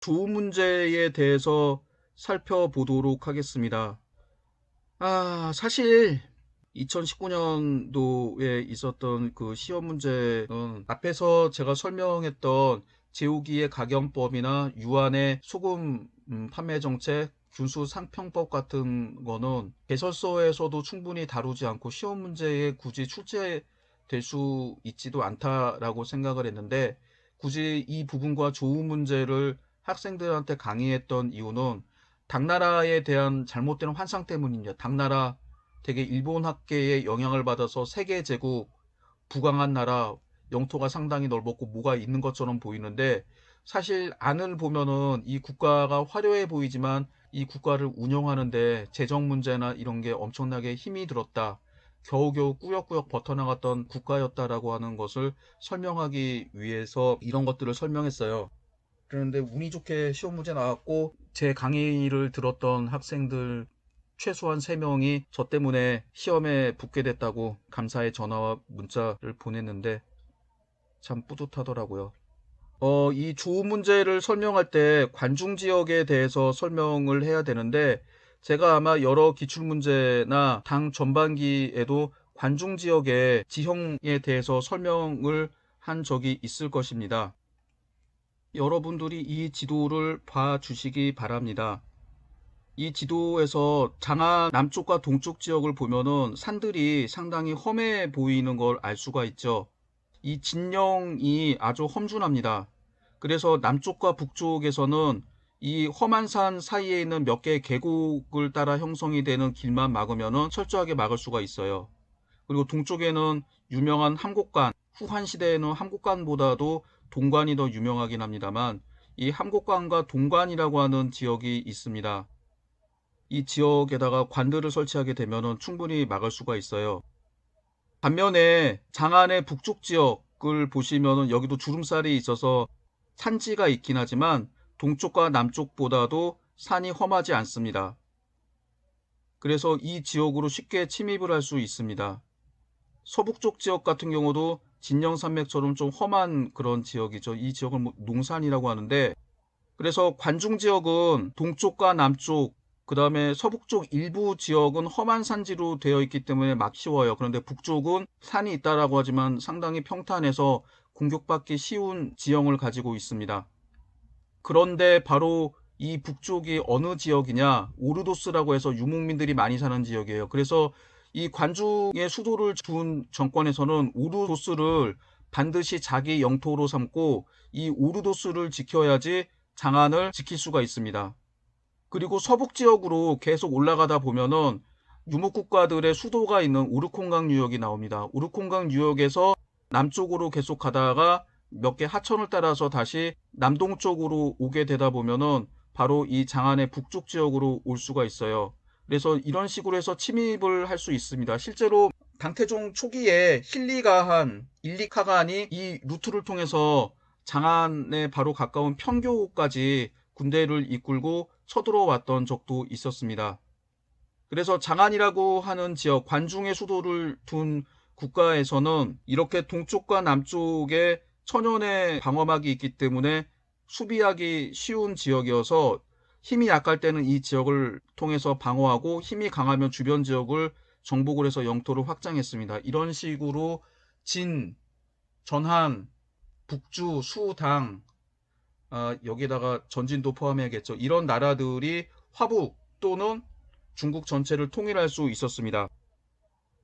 좋은 문제에 대해서 살펴보도록 하겠습니다. 사실 2019년도에 있었던 그 시험 문제는 앞에서 제가 설명했던 제오기의 가경법이나 유한의 소금 판매 정책, 균수 상평법 같은 거는 개설서에서도 충분히 다루지 않고 시험 문제에 굳이 출제될 수 있지도 않다라고 생각을 했는데, 굳이 이 부분과 좋은 문제를 학생들한테 강의했던 이유는 당나라에 대한 잘못된 환상 때문입니다. 당나라 되게 일본 학계의 영향을 받아서 세계 제국, 부강한 나라, 영토가 상당히 넓었고 뭐가 있는 것처럼 보이는데, 사실 안을 보면은 이 국가가 화려해 보이지만 이 국가를 운영하는데 재정 문제나 이런 게 엄청나게 힘이 들었다, 겨우겨우 꾸역꾸역 버텨나갔던 국가였다라고 하는 것을 설명하기 위해서 이런 것들을 설명했어요. 그런데 운이 좋게 시험 문제 나왔고, 제 강의를 들었던 학생들 최소한 3명이 저 때문에 시험에 붙게 됐다고 감사의 전화와 문자를 보냈는데 참 뿌듯하더라고요. 이 좋은 문제를 설명할 때 관중 지역에 대해서 설명을 해야 되는데, 제가 아마 여러 기출문제나 당 전반기에도 관중 지역의 지형에 대해서 설명을 한 적이 있을 것입니다. 여러분들이 이 지도를 봐주시기 바랍니다. 이 지도에서 장안 남쪽과 동쪽 지역을 보면은 산들이 상당히 험해 보이는 걸 알 수가 있죠. 이 진영이 아주 험준합니다. 그래서 남쪽과 북쪽에서는 이 험한 산 사이에 있는 몇 개의 계곡을 따라 형성이 되는 길만 막으면은 철저하게 막을 수가 있어요. 그리고 동쪽에는 유명한 함곡관, 후한 시대에는 함곡관보다도 동관이 더 유명하긴 합니다만, 이 함곡관과 동관이라고 하는 지역이 있습니다. 이 지역에다가 관들을 설치하게 되면 충분히 막을 수가 있어요. 반면에 장안의 북쪽 지역을 보시면 여기도 주름살이 있어서 산지가 있긴 하지만 동쪽과 남쪽보다도 산이 험하지 않습니다. 그래서 이 지역으로 쉽게 침입을 할 수 있습니다. 서북쪽 지역 같은 경우도 진영산맥처럼 좀 험한 그런 지역이죠. 이 지역을 농산이라고 하는데, 그래서 관중 지역은 동쪽과 남쪽, 그 다음에 서북쪽 일부 지역은 험한 산지로 되어 있기 때문에 막 쉬워요. 그런데 북쪽은 산이 있다라고 하지만 상당히 평탄해서 공격받기 쉬운 지형을 가지고 있습니다. 그런데 바로 이 북쪽이 어느 지역이냐, 오르도스라고 해서 유목민들이 많이 사는 지역이에요. 그래서 이 관중의 수도를 둔 정권에서는 오르도스를 반드시 자기 영토로 삼고 이 오르도스를 지켜야지 장안을 지킬 수가 있습니다. 그리고 서북 지역으로 계속 올라가다 보면은 유목국가들의 수도가 있는 우르콩강 유역이 나옵니다. 우르콩강 유역에서 남쪽으로 계속 가다가 몇 개 하천을 따라서 다시 남동쪽으로 오게 되다 보면은 바로 이 장안의 북쪽 지역으로 올 수가 있어요. 그래서 이런 식으로 해서 침입을 할 수 있습니다. 실제로 당태종 초기에 힐리가한, 일리카간이 이 루트를 통해서 장안에 바로 가까운 평교까지 군대를 이끌고 쳐들어왔던 적도 있었습니다. 그래서 장안이라고 하는 지역, 관중의 수도를 둔 국가에서는 이렇게 동쪽과 남쪽에 천연의 방어막이 있기 때문에 수비하기 쉬운 지역이어서 힘이 약할 때는 이 지역을 통해서 방어하고 힘이 강하면 주변 지역을 정복을 해서 영토를 확장했습니다. 이런 식으로 진, 전한, 북주, 수, 당, 여기다가 전진도 포함해야겠죠. 이런 나라들이 화북 또는 중국 전체를 통일할 수 있었습니다.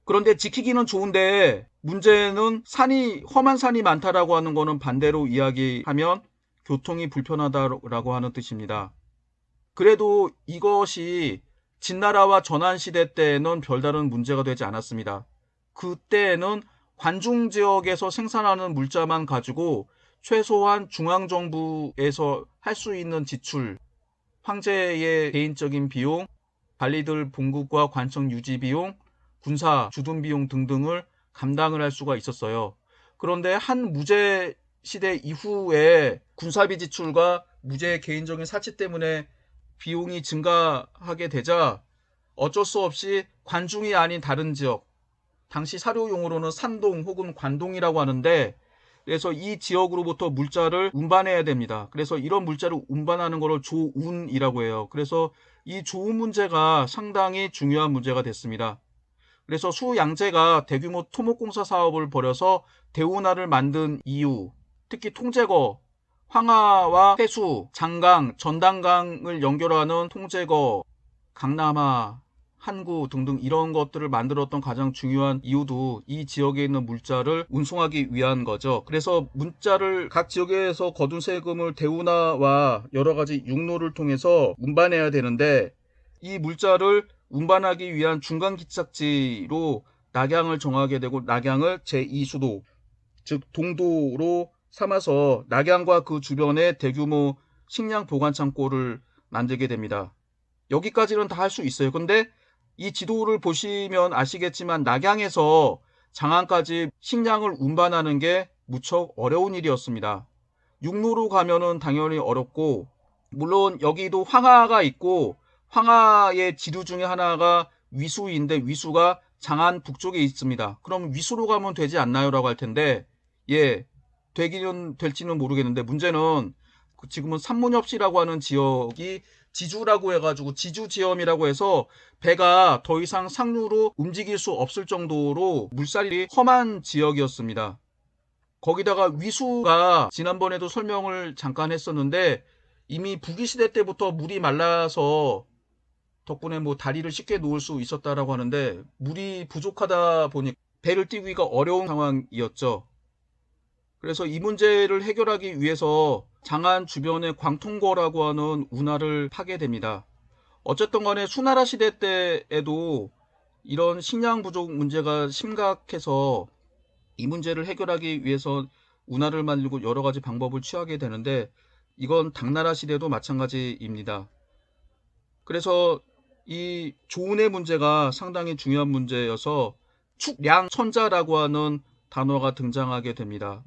그런데 지키기는 좋은데 문제는 산이, 험한 산이 많다라고 하는 거는 반대로 이야기하면 교통이 불편하다라고 하는 뜻입니다. 그래도 이것이 진나라와 전환시대 때에는 별다른 문제가 되지 않았습니다. 그때에는 관중 지역에서 생산하는 물자만 가지고 최소한 중앙정부에서 할 수 있는 지출, 황제의 개인적인 비용, 관리들 봉급과 관청 유지 비용, 군사 주둔 비용 등등을 감당을 할 수가 있었어요. 그런데 한 무제 시대 이후에 군사비 지출과 무제의 개인적인 사치 때문에 비용이 증가하게 되자 어쩔 수 없이 관중이 아닌 다른 지역, 당시 사료용으로는 산동 혹은 관동이라고 하는데, 그래서 이 지역으로부터 물자를 운반해야 됩니다. 그래서 이런 물자를 운반하는 것을 조운이라고 해요. 그래서 이 조운 문제가 상당히 중요한 문제가 됐습니다. 그래서 수양제가 대규모 토목공사 사업을 벌여서 대운하를 만든 이유, 특히 통제거, 황하와 해수, 장강, 전단강을 연결하는 통제거, 강남하, 한구 등등 이런 것들을 만들었던 가장 중요한 이유도 이 지역에 있는 물자를 운송하기 위한 거죠. 그래서 물자를 각 지역에서 거둔 세금을 대운하와 여러 가지 육로를 통해서 운반해야 되는데, 이 물자를 운반하기 위한 중간 기착지로 낙양을 정하게 되고, 낙양을 제2수도 즉 동도로 삼아서 낙양과 그 주변에 대규모 식량 보관 창고를 만들게 됩니다. 여기까지는 다 할 수 있어요. 근데 이 지도를 보시면 아시겠지만 낙양에서 장안까지 식량을 운반하는 게 무척 어려운 일이었습니다. 육로로 가면은 당연히 어렵고, 물론 여기도 황하가 있고 황하의 지류 중에 하나가 위수인데 위수가 장안 북쪽에 있습니다. 그럼 위수로 가면 되지 않나요? 라고 할 텐데, 예, 되기는 될지는 모르겠는데, 문제는 지금은 산문엽시라고 하는 지역이 지주라고 해가지고 지주지엄이라고 해서 배가 더 이상 상류로 움직일 수 없을 정도로 물살이 험한 지역이었습니다. 거기다가 위수가 지난번에도 설명을 잠깐 했었는데, 이미 북이시대 때부터 물이 말라서 덕분에 뭐 다리를 쉽게 놓을 수 있었다라고 하는데, 물이 부족하다 보니 배를 띄우기가 어려운 상황이었죠. 그래서 이 문제를 해결하기 위해서 장안 주변에 광통거라고 하는 운하를 파게 됩니다. 어쨌든 간에 수나라 시대 때에도 이런 식량 부족 문제가 심각해서 이 문제를 해결하기 위해서 운하를 만들고 여러 가지 방법을 취하게 되는데, 이건 당나라 시대도 마찬가지입니다. 그래서 이 조운의 문제가 상당히 중요한 문제여서 축량천자라고 하는 단어가 등장하게 됩니다.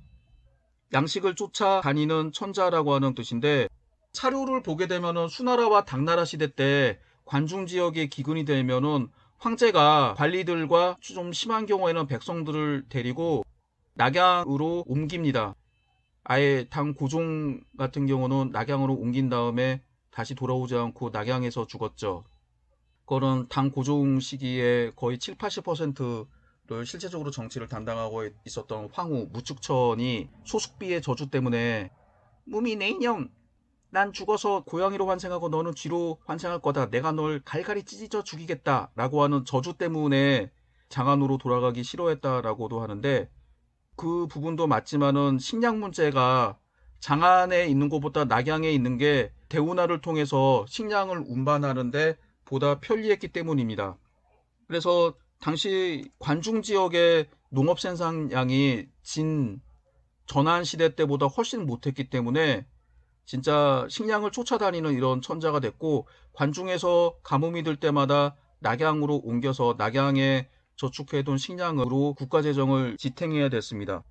양식을 쫓아 다니는 천자라고 하는 뜻인데, 사료를 보게 되면은 수나라와 당나라 시대 때 관중 지역에 기근이 되면은 황제가 관리들과 좀 심한 경우에는 백성들을 데리고 낙양으로 옮깁니다. 아예 당 고종 같은 경우는 낙양으로 옮긴 다음에 다시 돌아오지 않고 낙양에서 죽었죠. 그거는 당 고종 시기에 거의 7, 80%를 실제적으로 정치를 담당하고 있었던 황후 무축천이 소숙비의 저주 때문에 무미 내 인형, 난 죽어서 고양이로 환생하고 너는 쥐로 환생할 거다. 내가 널 갈갈이 찢어 죽이겠다. 라고 하는 저주 때문에 장안으로 돌아가기 싫어했다라고도 하는데, 그 부분도 맞지만은 식량 문제가 장안에 있는 것보다 낙양에 있는 게 대운하를 통해서 식량을 운반하는데 보다 편리했기 때문입니다. 그래서 당시 관중 지역의 농업 생산량이 전한 시대 때보다 훨씬 못했기 때문에 진짜 식량을 쫓아다니는 이런 천자가 됐고, 관중에서 가뭄이 들 때마다 낙양으로 옮겨서 낙양에 저축해둔 식량으로 국가재정을 지탱해야 됐습니다.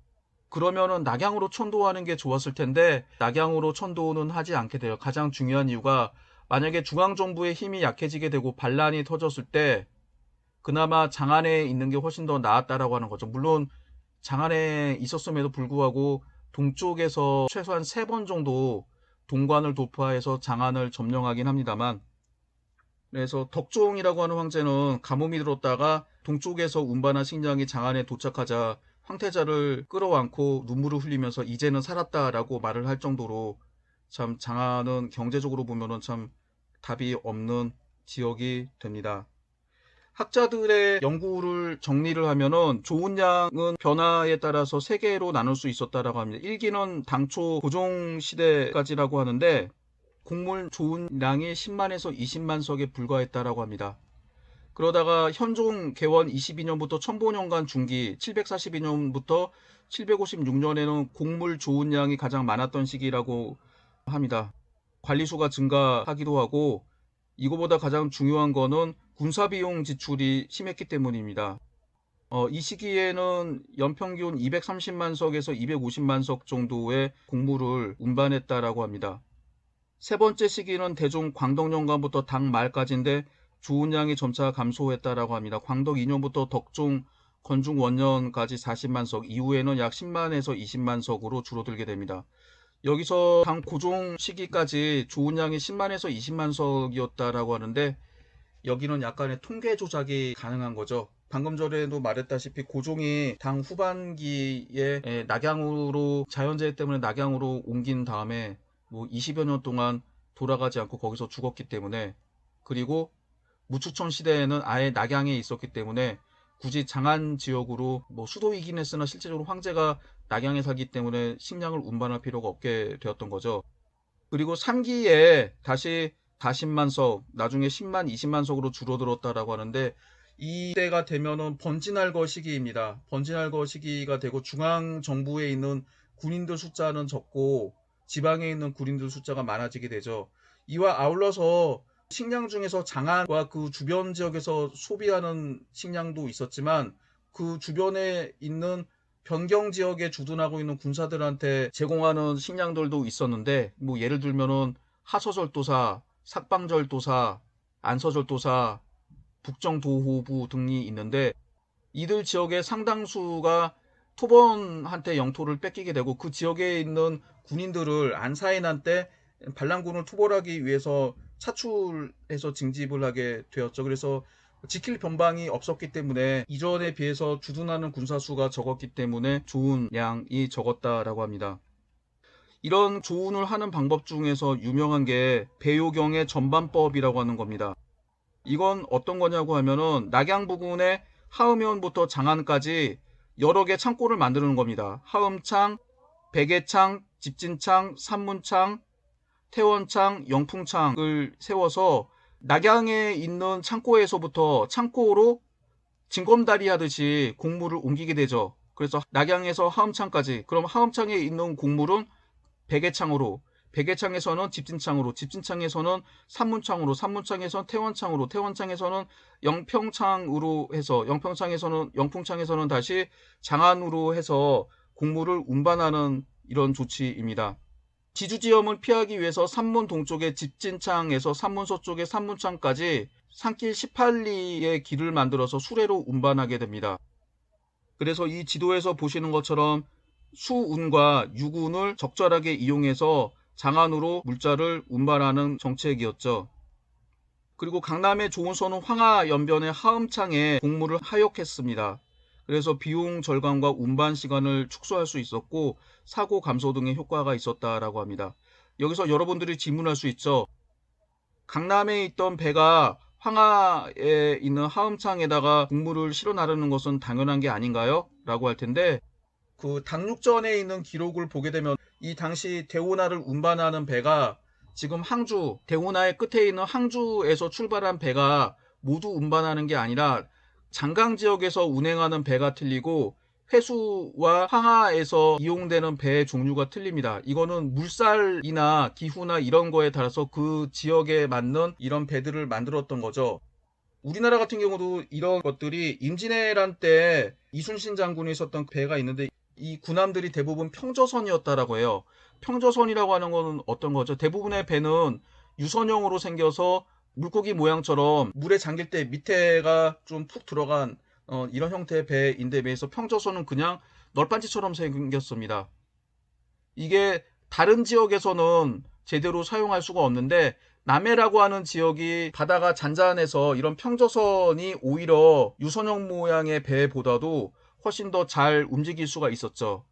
그러면은 낙양으로 천도하는 게 좋았을 텐데 낙양으로 천도는 하지 않게 돼요. 가장 중요한 이유가, 만약에 중앙정부의 힘이 약해지게 되고 반란이 터졌을 때 그나마 장안에 있는 게 훨씬 더 나았다라고 하는 거죠. 물론 장안에 있었음에도 불구하고 동쪽에서 최소한 3번 정도 동관을 돌파해서 장안을 점령하긴 합니다만, 그래서 덕종이라고 하는 황제는 가뭄이 들었다가 동쪽에서 운반한 식량이 장안에 도착하자 황태자를 끌어안고 눈물을 흘리면서 이제는 살았다라고 말을 할 정도로, 참 장안은 경제적으로 보면은 참 답이 없는 지역이 됩니다. 학자들의 연구를 정리를 하면은 조운량은 변화에 따라서 3개로 나눌 수 있었다라고 합니다. 1기는 당초 고종 시대까지라고 하는데, 곡물 조운량이 10만에서 20만 석에 불과했다라고 합니다. 그러다가 현종 개원 22년부터 천보년간 중기 742년부터 756년에는 곡물 조운량이 가장 많았던 시기라고 합니다. 관리수가 증가하기도 하고, 이거보다 가장 중요한 거는 군사비용 지출이 심했기 때문입니다. 이 시기에는 연평균 230만 석에서 250만 석 정도의 곡물을 운반했다라고 합니다. 세 번째 시기는 대종 광덕년간부터 당 말까지인데 조운량이 점차 감소했다라고 합니다. 광덕 2년부터 덕종 건중 원년까지 40만 석, 이후에는 약 10만에서 20만 석으로 줄어들게 됩니다. 여기서 당 고종 시기까지 좋은 양이 10만에서 20만 석이었다라고 하는데, 여기는 약간의 통계 조작이 가능한 거죠. 방금 전에도 말했다시피 고종이 당 후반기에 낙양으로, 자연재해 때문에 낙양으로 옮긴 다음에 뭐 20여 년 동안 돌아가지 않고 거기서 죽었기 때문에, 그리고 무추천 시대에는 아예 낙양에 있었기 때문에 굳이 장안 지역으로, 뭐 수도이긴 했으나 실제적으로 황제가 낙양에 살기 때문에 식량을 운반할 필요가 없게 되었던 거죠. 그리고 3기에 다시 40만 석, 나중에 10만, 20만 석으로 줄어들었다라고 하는데, 이때가 되면은 번진할거 시기입니다. 번진할거 시기가 되고 중앙 정부에 있는 군인들 숫자는 적고 지방에 있는 군인들 숫자가 많아지게 되죠. 이와 아울러서 식량 중에서 장안과 그 주변 지역에서 소비하는 식량도 있었지만, 그 주변에 있는 변경 지역에 주둔하고 있는 군사들한테 제공하는 식량들도 있었는데, 뭐 예를 들면은 하서절도사, 삭방절도사, 안서절도사, 북정도호부 등이 있는데, 이들 지역의 상당수가 토번한테 영토를 뺏기게 되고, 그 지역에 있는 군인들을 안사인한 때 반란군을 토벌하기 위해서 차출해서 징집을 하게 되었죠. 그래서 지킬 변방이 없었기 때문에 이전에 비해서 주둔하는 군사수가 적었기 때문에 좋은 양이 적었다라고 합니다. 이런 조운을 하는 방법 중에서 유명한 게 배요경의 전반법이라고 하는 겁니다. 이건 어떤 거냐고 하면은 낙양 부근에 하음현부터 장안까지 여러 개 창고를 만드는 겁니다. 하음창, 백예창, 집진창, 산문창, 태원창, 영풍창을 세워서 낙양에 있는 창고에서부터 창고로 징검다리 하듯이 곡물을 옮기게 되죠. 그래서 낙양에서 하음창까지, 그럼 하음창에 있는 곡물은 백예창으로, 백예창에서는 집진창으로, 집진창에서는 산문창으로, 산문창에서는 태원창으로, 태원창에서는 영평창으로 해서, 영평창에서는, 영풍창에서는 다시 장안으로 해서 곡물을 운반하는 이런 조치입니다. 지주지염을 피하기 위해서 산문 동쪽의 집진창에서 산문 서쪽의 산문창까지 산길 18리의 길을 만들어서 수레로 운반하게 됩니다. 그래서 이 지도에서 보시는 것처럼 수운과 육운을 적절하게 이용해서 장안으로 물자를 운반하는 정책이었죠. 그리고 강남의 조은선은 황하연변의 하음창에 곡물을 하역했습니다. 그래서 비용 절감과 운반 시간을 축소할 수 있었고 사고 감소 등의 효과가 있었다라고 합니다. 여기서 여러분들이 질문할 수 있죠. 강남에 있던 배가 황하에 있는 하음창에다가 곡물을 실어 나르는 것은 당연한 게 아닌가요? 라고 할 텐데, 그 당육전에 있는 기록을 보게 되면 이 당시 대운하를 운반하는 배가 지금 항주, 대운하의 끝에 있는 항주에서 출발한 배가 모두 운반하는 게 아니라 장강 지역에서 운행하는 배가 틀리고 회수와 항하에서 이용되는 배의 종류가 틀립니다. 이거는 물살이나 기후나 이런 거에 따라서 그 지역에 맞는 이런 배들을 만들었던 거죠. 우리나라 같은 경우도 이런 것들이 임진왜란 때 이순신 장군이 있었던 배가 있는데, 이 군함들이 대부분 평저선이었다라고 해요. 평저선이라고 하는 건 어떤 거죠? 대부분의 배는 유선형으로 생겨서 물고기 모양처럼 물에 잠길 때 밑에가 좀 푹 들어간 이런 형태의 배인데 비해서 평저선은 그냥 널빤지처럼 생겼습니다. 이게 다른 지역에서는 제대로 사용할 수가 없는데, 남해라고 하는 지역이 바다가 잔잔해서 이런 평저선이 오히려 유선형 모양의 배보다도 훨씬 더 잘 움직일 수가 있었죠.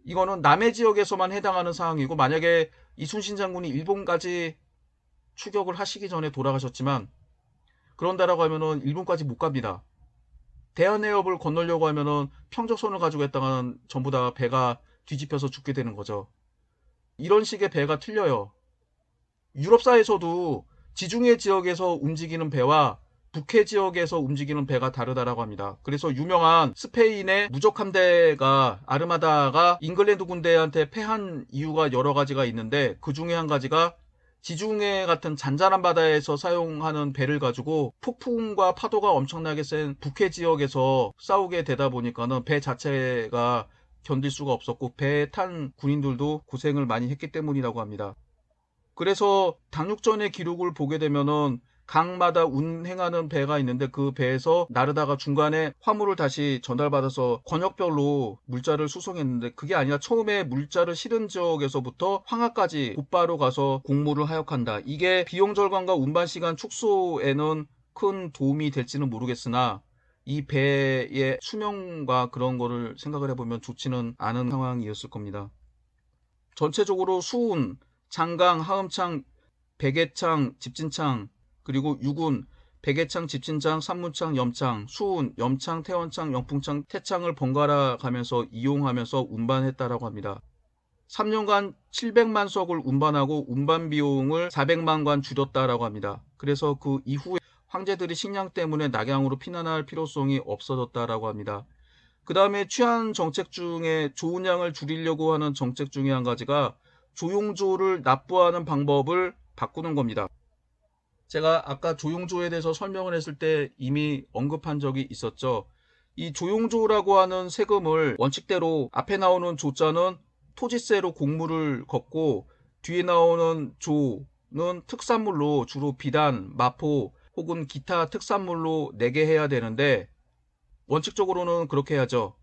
이거는 남해 지역에서만 해당하는 상황이고, 만약에 이순신 장군이 일본까지 추격을 하시기 전에 돌아가셨지만, 그런다라고 하면은 일본까지 못 갑니다. 대한해협을 건너려고 하면은 평저선을 가지고 했다가는 전부 다 배가 뒤집혀서 죽게 되는 거죠. 이런 식의 배가 틀려요. 유럽사에서도 지중해 지역에서 움직이는 배와 북해 지역에서 움직이는 배가 다르다라고 합니다. 그래서 유명한 스페인의 무적 함대가 아르마다가 잉글랜드 군대한테 패한 이유가 여러 가지가 있는데, 그 중에 한 가지가 지중해 같은 잔잔한 바다에서 사용하는 배를 가지고 폭풍과 파도가 엄청나게 센 북해 지역에서 싸우게 되다 보니까는 배 자체가 견딜 수가 없었고 배에 탄 군인들도 고생을 많이 했기 때문이라고 합니다. 그래서 당육전의 기록을 보게 되면은 강마다 운행하는 배가 있는데 그 배에서 나르다가 중간에 화물을 다시 전달받아서 권역별로 물자를 수송했는데, 그게 아니라 처음에 물자를 실은 지역에서부터 황하까지 곧바로 가서 공무를 하역한다. 이게 비용 절감과 운반 시간 축소에는 큰 도움이 될지는 모르겠으나 이 배의 수명과 그런 거를 생각을 해보면 좋지는 않은 상황이었을 겁니다. 전체적으로 수운, 장강, 하음창, 백해창, 집진창, 그리고 육운, 백해창, 집진창, 산문창, 염창, 수운, 염창, 태원창, 영풍창, 태창을 번갈아 가면서 이용하면서 운반했다라고 합니다. 3년간 700만 석을 운반하고 운반 비용을 400만 관 줄였다라고 합니다. 그래서 그 이후에 황제들이 식량 때문에 낙양으로 피난할 필요성이 없어졌다라고 합니다. 그 다음에 취한 정책 중에 좋은 양을 줄이려고 하는 정책 중에 한 가지가 조용조를 납부하는 방법을 바꾸는 겁니다. 제가 아까 조용조에 대해서 설명을 했을 때 이미 언급한 적이 있었죠. 이 조용조라고 하는 세금을 원칙대로 앞에 나오는 조자는 토지세로 공물을 걷고 뒤에 나오는 조는 특산물로 주로 비단, 마포 혹은 기타 특산물로 내게 해야 되는데, 원칙적으로는 그렇게 해야죠.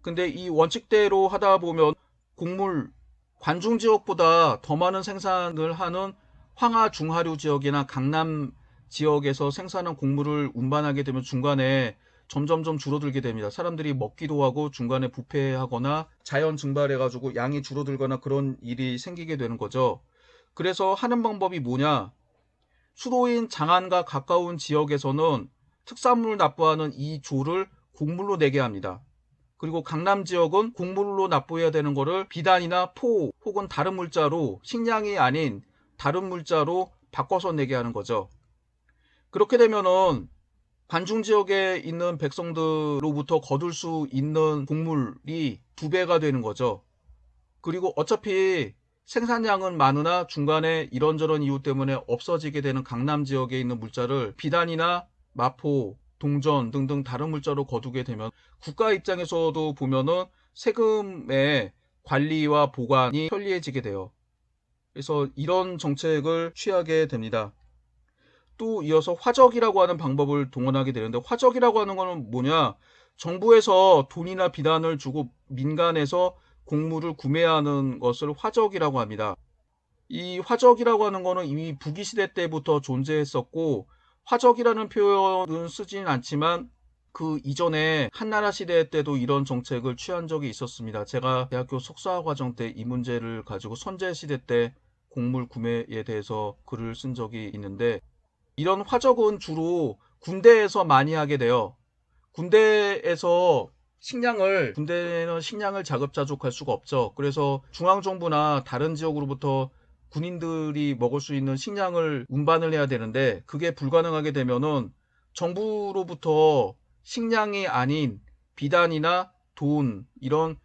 근데 이 원칙대로 하다 보면 곡물 관중 지역보다 더 많은 생산을 하는 황하 중하류 지역이나 강남 지역에서 생산한 곡물을 운반하게 되면 중간에 점점점 줄어들게 됩니다. 사람들이 먹기도 하고 중간에 부패하거나 자연 증발해가지고 양이 줄어들거나 그런 일이 생기게 되는 거죠. 그래서 하는 방법이 뭐냐? 수도인 장안과 가까운 지역에서는 특산물 납부하는 이 조를 곡물로 내게 합니다. 그리고 강남 지역은 곡물로 납부해야 되는 거를 비단이나 포 혹은 다른 물자로, 식량이 아닌 다른 물자로 바꿔서 내게 하는 거죠. 그렇게 되면은 관중 지역에 있는 백성들로부터 거둘 수 있는 곡물이 2배가 되는 거죠. 그리고 어차피 생산량은 많으나 중간에 이런저런 이유 때문에 없어지게 되는 강남 지역에 있는 물자를 비단이나 마포, 동전 등등 다른 물자로 거두게 되면 국가 입장에서도 보면은 세금의 관리와 보관이 편리해지게 돼요. 그래서 이런 정책을 취하게 됩니다. 또 이어서 화적이라고 하는 방법을 동원하게 되는데, 화적이라고 하는 거는 뭐냐? 정부에서 돈이나 비단을 주고 민간에서 곡물을 구매하는 것을 화적이라고 합니다. 이 화적이라고 하는 거는 이미 부기시대 때부터 존재했었고, 화적이라는 표현은 쓰지는 않지만 그 이전에 한나라 시대 때도 이런 정책을 취한 적이 있었습니다. 제가 대학교 석사 과정 때 이 문제를 가지고 선제 시대 때 곡물 구매에 대해서 글을 쓴 적이 있는데, 이런 화적은 주로 군대에서 많이 하게 돼요. 군대는 식량을 자급자족할 수가 없죠. 그래서 중앙정부나 다른 지역으로부터 군인들이 먹을 수 있는 식량을 운반을 해야 되는데, 그게 불가능하게 되면은 정부로부터 식량이 아닌 비단이나 돈, 이런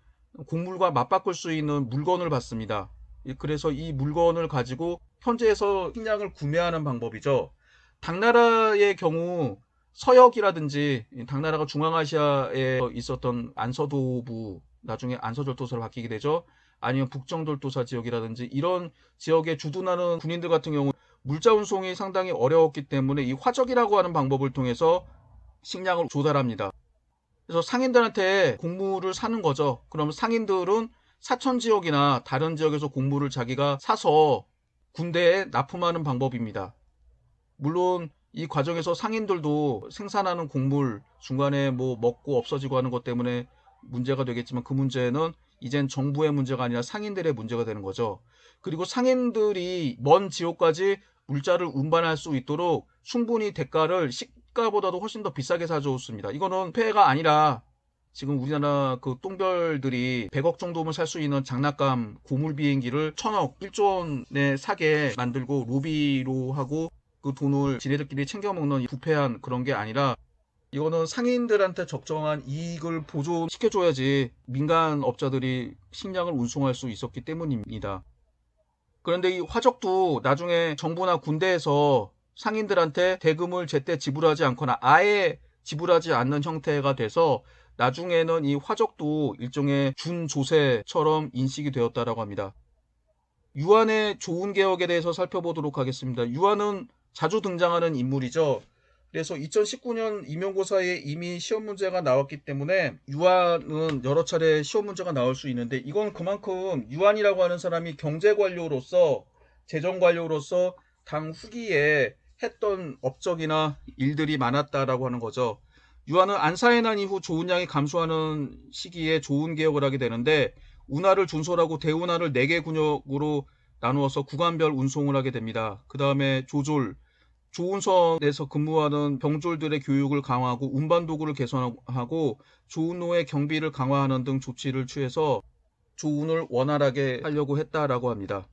곡물과 맞바꿀 수 있는 물건을 받습니다. 그래서 이 물건을 가지고 현지에서 식량을 구매하는 방법이죠. 당나라의 경우 서역이라든지, 당나라가 중앙아시아에 있었던 안서도부, 나중에 안서절도사로 바뀌게 되죠. 아니면 북정절도사 지역이라든지 이런 지역에 주둔하는 군인들 같은 경우 물자 운송이 상당히 어려웠기 때문에 이 화적이라고 하는 방법을 통해서 식량을 조달합니다. 그래서 상인들한테 곡물을 사는 거죠. 그럼 상인들은 사천 지역이나 다른 지역에서 곡물을 자기가 사서 군대에 납품하는 방법입니다. 물론 이 과정에서 상인들도 생산하는 곡물 중간에 뭐 먹고 없어지고 하는 것 때문에 문제가 되겠지만, 그 문제는 이젠 정부의 문제가 아니라 상인들의 문제가 되는 거죠. 그리고 상인들이 먼 지역까지 물자를 운반할 수 있도록 충분히 대가를 시가보다도 훨씬 더 비싸게 사줬습니다. 이거는 폐해가 아니라 지금 우리나라 그 똥별들이 100억 정도면 살 수 있는 장난감 고물 비행기를 1000억, 1조 원에 사게 만들고 로비로 하고 그 돈을 지네들끼리 챙겨먹는 부패한 그런 게 아니라, 이거는 상인들한테 적정한 이익을 보존시켜줘야지 민간 업자들이 식량을 운송할 수 있었기 때문입니다. 그런데 이 화적도 나중에 정부나 군대에서 상인들한테 대금을 제때 지불하지 않거나 아예 지불하지 않는 형태가 돼서 나중에는 이 화적도 일종의 준조세처럼 인식이 되었다라고 합니다. 유한의 조운 개혁에 대해서 살펴보도록 하겠습니다. 유한은 자주 등장하는 인물이죠. 그래서 2019년 임용고사에 이미 시험 문제가 나왔기 때문에 유한은 여러 차례 시험 문제가 나올 수 있는데, 이건 그만큼 유한이라고 하는 사람이 경제관료로서, 재정관료로서 당 후기에 했던 업적이나 일들이 많았다라고 하는 거죠. 유한은 안사의 난 이후 조은량이 감수하는 시기에 조은개혁을 하게 되는데, 운하를 준솔하고 대운하를 4개 군역으로 나누어서 구간별 운송을 하게 됩니다. 그 다음에 조운선에서 근무하는 병졸들의 교육을 강화하고 운반도구를 개선하고 조운로의 경비를 강화하는 등 조치를 취해서 조운을 원활하게 하려고 했다라고 합니다.